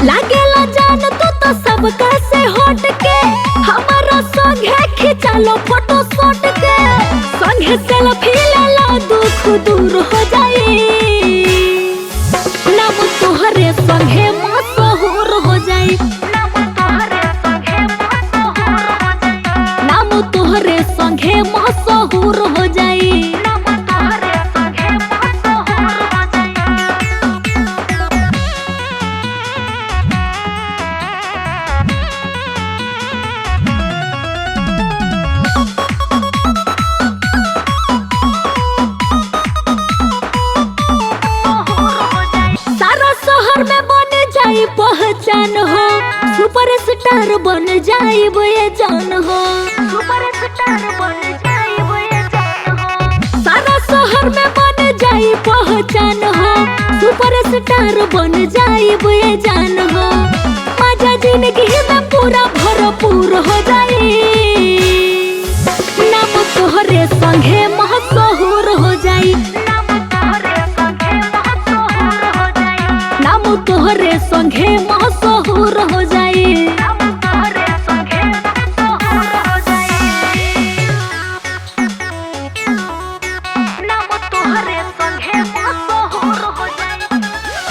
लागेला जान तो सबका से हट के हमारा संगे खिंचालो फोटो शॉट के संगे सेल्फी ले लो दुख दूर हो जाए नाम तोहरे संगे मशहूर हो जाए नाम तोहरे संगे मशहूर हो जाए पहचान हो सुपरस्टार बन जाए ये जान हो सुपरस्टार बन जाए ये जान हो सारा शहर में बन जाए पहचान हो सुपरस्टार बन जाए ये जान हो मजा जिंदगी में पूरा भरपूर हो जाए नाम तोहरे संगे मशहूर हो जाए नाम तोहरे संगे मशहूर हो जाए नाम तोहरे संगे मशहूर हो जाए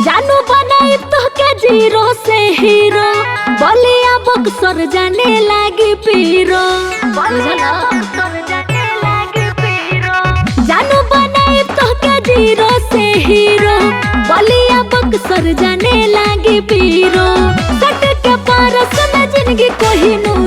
जानू बनाई तो के जीरो से हीरो बलिया बक्सर जाने लागी पीरो जानू बनाई तो के जीरो से हीरो बलिया बक्सर जाने लागी पीरो सट के पारस में जिंदगी कोहिनूर